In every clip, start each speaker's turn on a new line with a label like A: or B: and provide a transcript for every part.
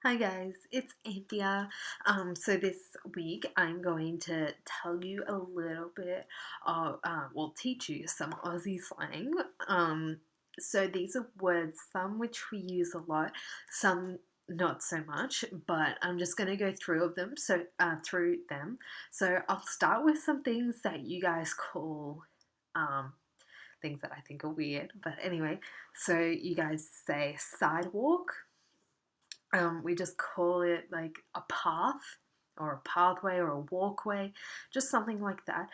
A: Hi guys, it's Anthea. So this week I'm going to tell you a little bit of, teach you some Aussie slang. So these are words, some which we use a lot, some not so much, but I'm just going to go through them. So I'll start with some things that you guys call, things that I think are weird. But anyway, so you guys say sidewalk. We just call it like a path or a pathway or a walkway, just something like that.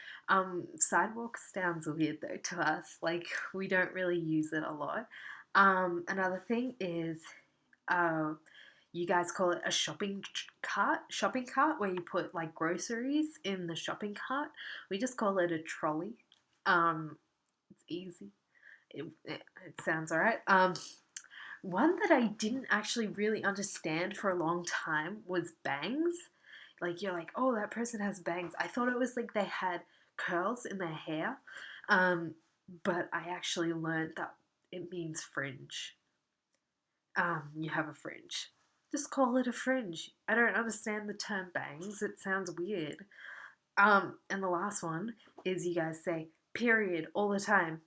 A: Sidewalk sounds weird though to us, like we don't really use it a lot. Another thing is uh, you guys call it a shopping cart where you put like groceries in the shopping cart. We just call it a trolley. It's easy. It sounds all right. One that I didn't actually really understand for a long time was bangs. Like, you're like, oh, that person has bangs. I thought it was like they had curls in their hair. Um, but I actually learned that it means fringe. You have a fringe. Just call it a fringe. I don't understand the term bangs. It sounds weird. And the last one is you guys say period all the time.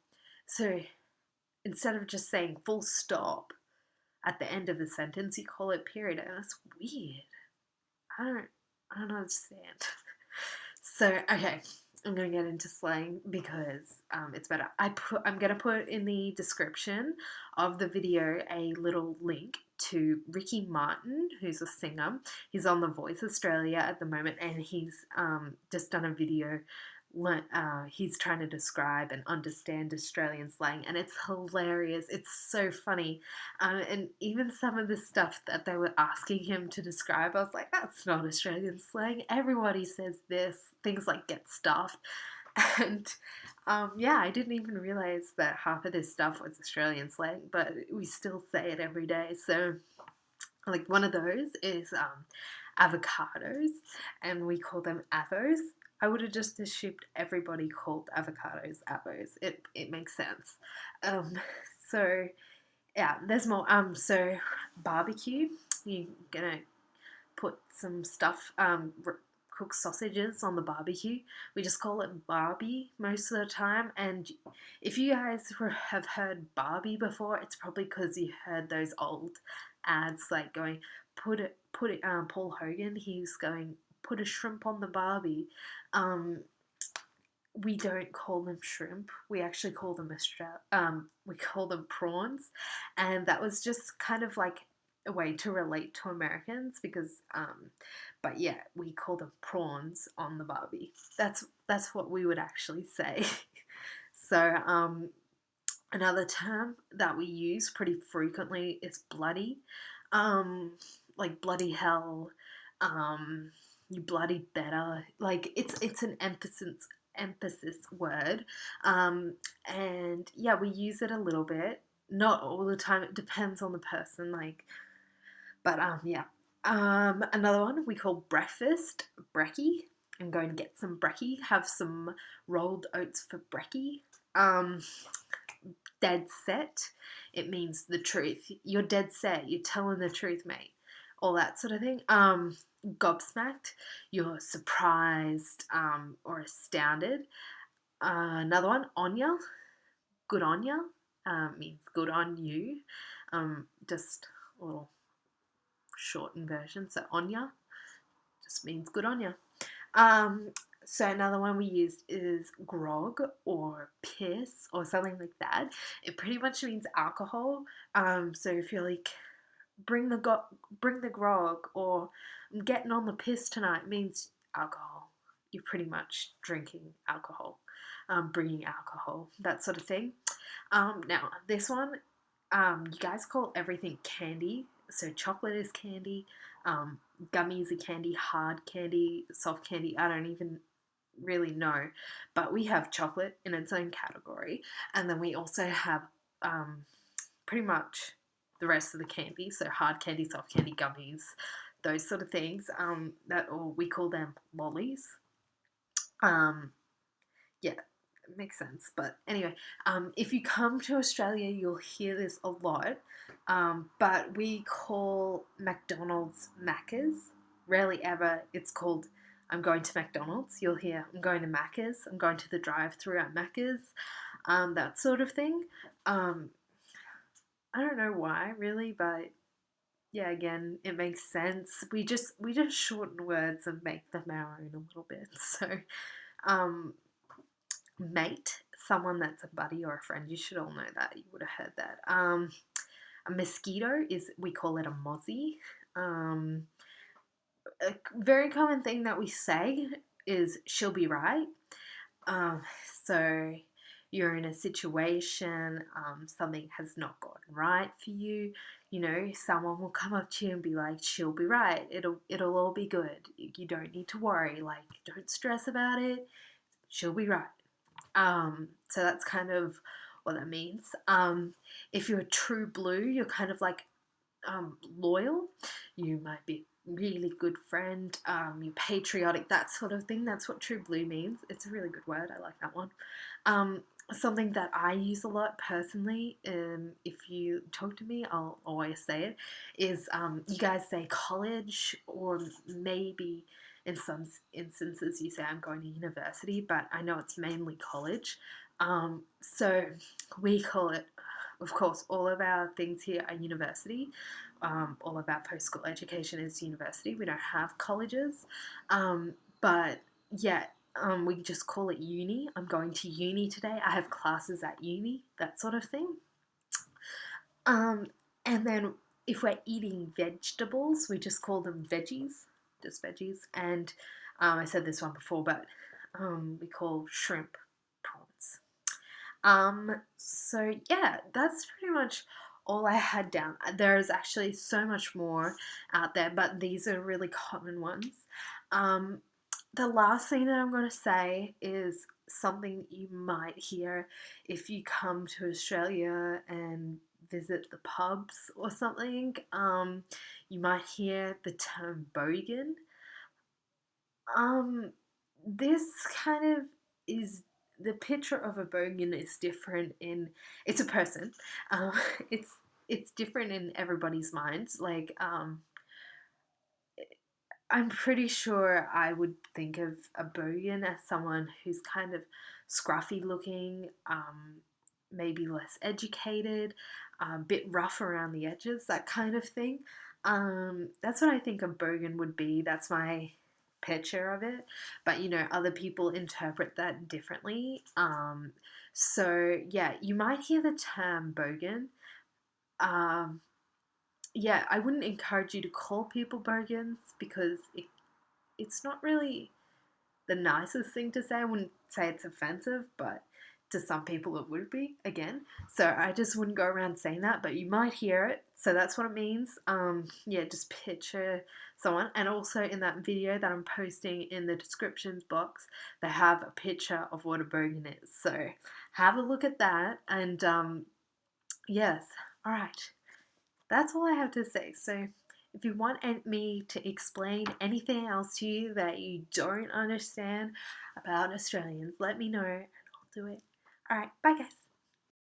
A: So instead of just saying full stop, at the end of the sentence, you call it period, and that's weird. I don't, I don't understand. So okay, I'm gonna get into slang because it's better. I'm gonna put in the description of the video a little link to Ricky Martin, who's a singer. He's on The Voice Australia at the moment, and he's just done a video he's trying to describe and understand Australian slang, and it's hilarious. It's so funny. And even some of the stuff that they were asking him to describe, I was like, that's not Australian slang. Everybody says this. Things like get stuffed. And yeah, I didn't even realize that half of this stuff was Australian slang, but we still say it every day. So, like, one of those is avocados, and we call them avos. I would have just assumed everybody called avocados avos. It makes sense. Um, so yeah, there's more. So barbecue, you're gonna put some stuff, cook sausages on the barbecue. We just call it Barbie most of the time. And if you guys have heard Barbie before, it's probably because you heard those old ads like going, put it. Paul Hogan, he's going, put a shrimp on the Barbie. Um, we don't call them shrimp. We actually call them we call them prawns, and that was just kind of like a way to relate to Americans because, but yeah, we call them prawns on the Barbie. That's what we would actually say. So, another term that we use pretty frequently is bloody, like bloody hell, you bloody better. Like it's an emphasis word, and yeah, we use it a little bit, not all the time. It depends on the person, like, but yeah. Another one we call breakfast, brekkie. I'm going to get some brekkie. Have some rolled oats for brekkie. Dead set. It means the truth. You're dead set. You're telling the truth, mate. All that sort of thing. Gobsmacked. You're surprised or astounded. Another one, on ya. Good on ya. Means good on you. Just a little shortened version. So on ya just means good on ya. So another one we used is grog or piss or something like that. It pretty much means alcohol. So if you're like, bring the grog, or I'm getting on the piss tonight, means alcohol. You're pretty much drinking alcohol, bringing alcohol, that sort of thing. Now this one, you guys call everything candy. So chocolate is candy, gummies are candy, hard candy, soft candy. I don't even really know, but we have chocolate in its own category, and then we also have pretty much the rest of the candy. So hard candy, soft candy, gummies, those sort of things. That or we call them lollies. Um, yeah, it makes sense. But anyway, if you come to Australia, you'll hear this a lot. But we call McDonald's Macca's. Rarely ever it's called I'm going to McDonald's. You'll hear I'm going to Macca's, I'm going to the drive-through at Macca's, that sort of thing. Um, I don't know why really, but yeah, again, it makes sense. We just shorten words and make them our own a little bit. So, um, mate, someone that's a buddy or a friend, you should all know that. You would have heard that. A mosquito is we call it a mozzie. Um, a very common thing that we say is she'll be right. Um, so you're in a situation, something has not gone right for you. You know, someone will come up to you and be like, "She'll be right. It'll all be good. You don't need to worry. Like, don't stress about it. She'll be right." So that's kind of what that means. If you're a true blue, you're kind of like loyal. You might be a really good friend. You're patriotic, that sort of thing. That's what true blue means. It's a really good word. I like that one. Something that I use a lot personally, if you talk to me, I'll always say it, is you guys say college, or maybe in some instances you say I'm going to university, but I know it's mainly college. So we call it, of course, all of our things here are university. All of our post school education is university. We don't have colleges. But yeah, we just call it uni. I'm going to uni today. I have classes at uni, that sort of thing. Um, and then if we're eating vegetables, we just call them veggies, just veggies. And I said this one before, but we call shrimp prawns. So yeah, that's pretty much all I had down. There's actually so much more out there, but these are really common ones. Um, the last thing that I'm going to say is something you might hear if you come to Australia and visit the pubs or something. You might hear the term bogan. Um, this kind of is the picture of a bogan is different in it's a person. Uh, it's it's different in everybody's minds. Like I'm pretty sure I would think of a bogan as someone who's kind of scruffy looking, maybe less educated, a bit rough around the edges, that kind of thing. That's what I think a bogan would be. That's my picture of it. But you know, other people interpret that differently. So yeah, you might hear the term bogan. Um, yeah, I wouldn't encourage you to call people bogans because it's not really the nicest thing to say. I wouldn't say it's offensive, but to some people it would be, again. So I just wouldn't go around saying that, but you might hear it. So that's what it means. Yeah, just picture someone. And also in that video that I'm posting in the descriptions box, they have a picture of what a bogan is. So have a look at that. And yes, all right. That's all I have to say. So if you want me to explain anything else to you that you don't understand about Australians, let me know and I'll do it. All right, bye guys.